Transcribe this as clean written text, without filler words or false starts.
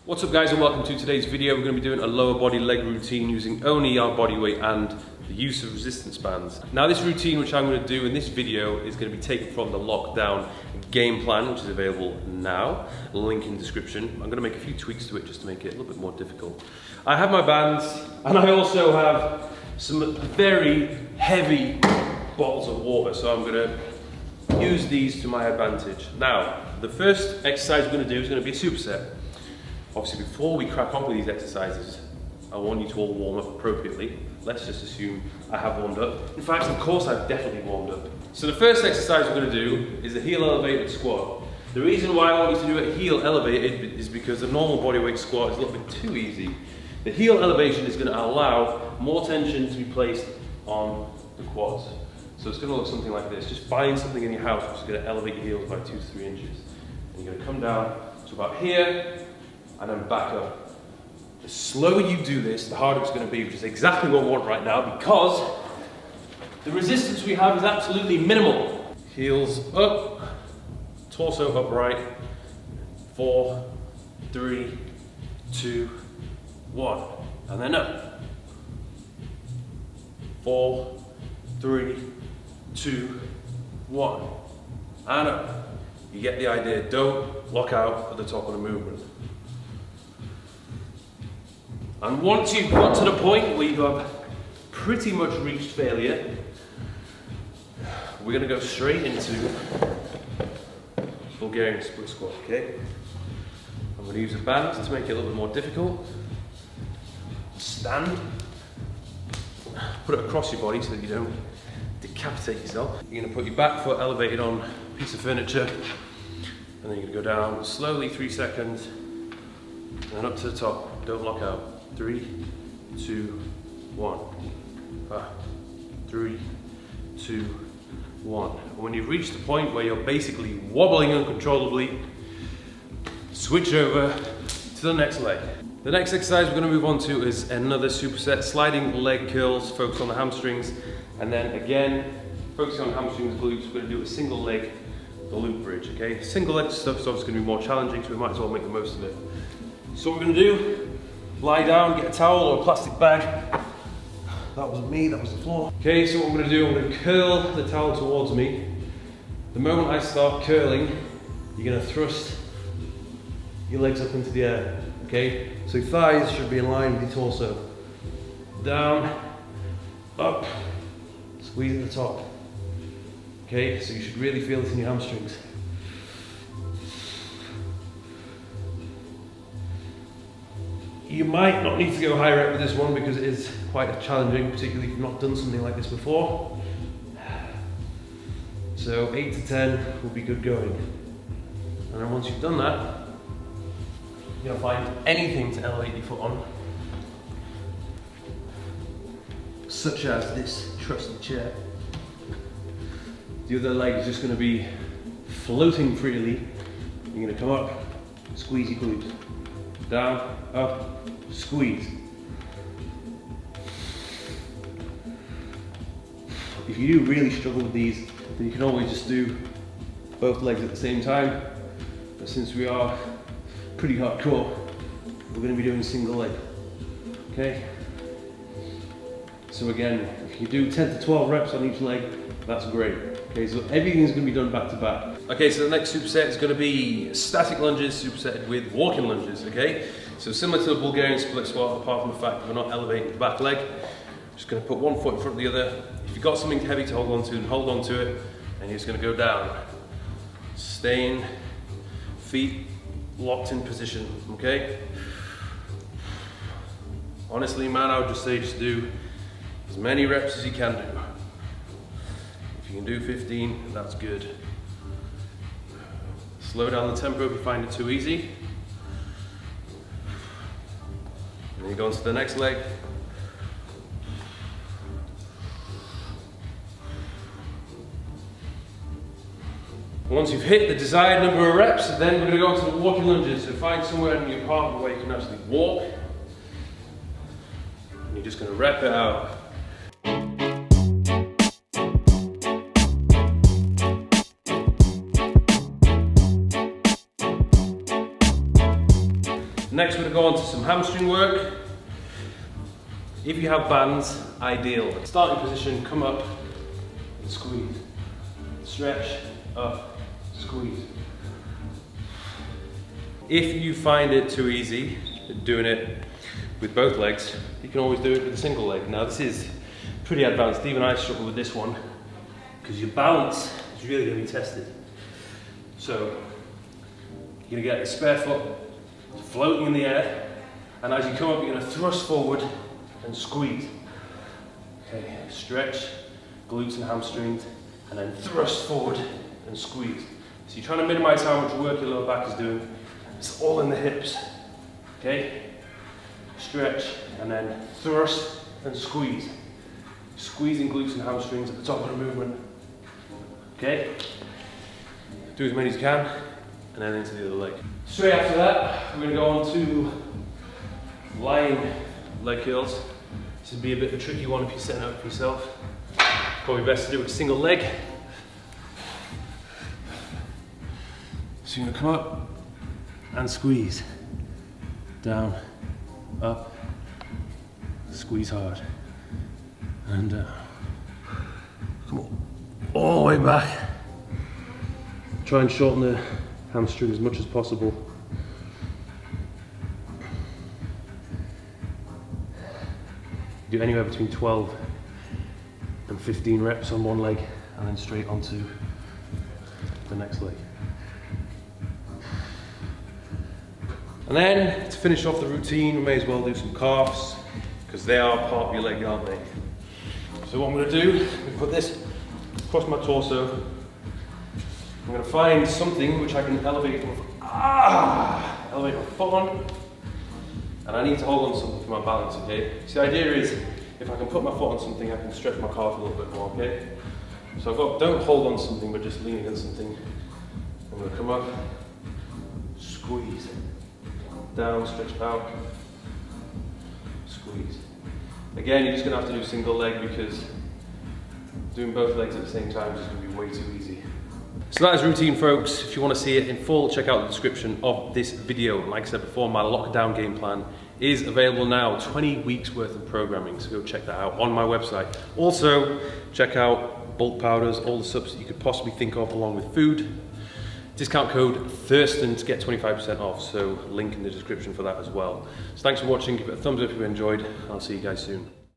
What's up guys, and welcome to today's video. We're going to be doing a lower body leg routine using only our body weight and the use of resistance bands. Now this routine which I'm going to do in this video is going to be taken from the lockdown game plan, which is available now, link in description. I'm going to make a few tweaks to it just to make it a little bit more difficult. I have my bands and I also have some very heavy bottles of water, so I'm going to use these to my advantage. Now the first exercise we're going to do is going to be a superset. Obviously, before we crack on with these exercises, I want you to all warm up appropriately. Let's just assume I have warmed up. In fact, of course, I've definitely warmed up. So the first exercise we're going to do is a heel elevated squat. The reason why I want you to do it heel elevated is because the normal bodyweight squat is a little bit too easy. The heel elevation is going to allow more tension to be placed on the quads. So it's going to look something like this. Just find something in your house which is going to elevate your heels by 2 to 3 inches. And you're going to come down to about here, and then back up. The slower you do this, the harder it's going to be, which is exactly what we want right now, because the resistance we have is absolutely minimal. Heels up, torso upright. 4, 3, 2, 1, and then up. 4, 3, 2, 1, and up. You get the idea. Don't lock out at the top of the movement. And once you've got to the point where you have pretty much reached failure, we're going to go straight into Bulgarian split squat, okay? I'm going to use a band to make it a little bit more difficult. Stand. Put it across your body so that you don't decapitate yourself. You're going to put your back foot elevated on a piece of furniture, and then you're going to go down slowly 3 seconds, and then up to the top. Don't lock out. 3, 2, 1. 3, 2, 1. And when you've reached the point where you're basically wobbling uncontrollably, switch over to the next leg. The next exercise we're going to move on to is another superset, sliding leg curls, focus on the hamstrings, and then again, focusing on hamstrings, glutes, we're going to do a single leg, the loop bridge, okay? Single leg stuff is obviously going to be more challenging, so we might as well make the most of it. So what we're going to do, lie down, get a towel or a plastic bag. That wasn't me, that was the floor. Okay, so what I'm going to do, I'm going to curl the towel towards me. The moment I start curling, you're going to thrust your legs up into the air, okay? So thighs should be in line with your torso. Down, up, squeeze at the top. Okay, so you should really feel this in your hamstrings. You might not need to go higher up with this one because it is quite challenging, particularly if you've not done something like this before. So 8 to 10 will be good going. And then once you've done that, you're going to find anything to elevate your foot on, such as this trusty chair. The other leg is just going to be floating freely. You're going to come up, squeeze your glutes. Down, up, squeeze. If you do really struggle with these, then you can always just do both legs at the same time. But since we are pretty hardcore, we're going to be doing single leg. Okay? So again, if you do 10 to 12 reps on each leg, that's great. Okay, so everything is going to be done back to back. Okay, so the next superset is going to be static lunges supersetted with walking lunges, okay? So similar to the Bulgarian split squat, apart from the fact that we're not elevating the back leg, just going to put one foot in front of the other. If you've got something heavy to hold on to, then hold on to it, and you're just going to go down. Staying, feet locked in position, okay? Honestly, man, I would just say just do as many reps as you can do. If you can do 15, that's good. Slow down the tempo if you find it too easy. And then you go on to the next leg. Once you've hit the desired number of reps, then we're going to go on to the walking lunges. So find somewhere in your apartment where you can actually walk. And you're just going to rep it out. next we're going to go on to some hamstring work. If you have bands, ideal. Starting position, come up and squeeze. Stretch, up, squeeze. If you find it too easy doing it with both legs, you can always do it with a single leg. Now this is pretty advanced. Even I struggle with this one because your balance is really going to be tested. So you're going to get the spare foot floating in the air, and as you come up, you're going to thrust forward and squeeze. Okay, stretch, glutes and hamstrings, and then thrust forward and squeeze. So you're trying to minimize how much work your lower back is doing. It's all in the hips. Okay, stretch, and then thrust and squeeze. Squeezing glutes and hamstrings at the top of the movement. Okay, do as many as you can, and then into the other leg. Straight after that, we're going to go on to lying leg curls. This would be a bit of a tricky one if you're setting it up for yourself. Probably best to do it with a single leg. So you're going to come up and squeeze. Down, up, squeeze hard, and down. Come on, all the way back. Try and shorten the hamstring as much as possible. Do anywhere between 12 and 15 reps on one leg, and then straight onto the next leg. And then, to finish off the routine, we may as well do some calves, because they are part of your leg, aren't they? So what I'm going to do, I'm going to put this across my torso. I'm going to find something which I can elevate my foot on, and I need to hold on something for my balance, okay? So the idea is, if I can put my foot on something, I can stretch my calf a little bit more, okay? So don't hold on something, but just lean against something. I'm going to come up, squeeze, down, stretch out, squeeze. Again, you're just going to have to do single leg because doing both legs at the same time is going to be way too easy. So that is routine, folks. If you want to see it in full, check out the description of this video. Like I said before, my lockdown game plan is available now, 20 weeks worth of programming, so go check that out on my website. Also, check out bulk powders, all the subs that you could possibly think of along with food. Discount code Thurston to get 25% off, so link in the description for that as well. So thanks for watching, give it a thumbs up if you enjoyed, and I'll see you guys soon.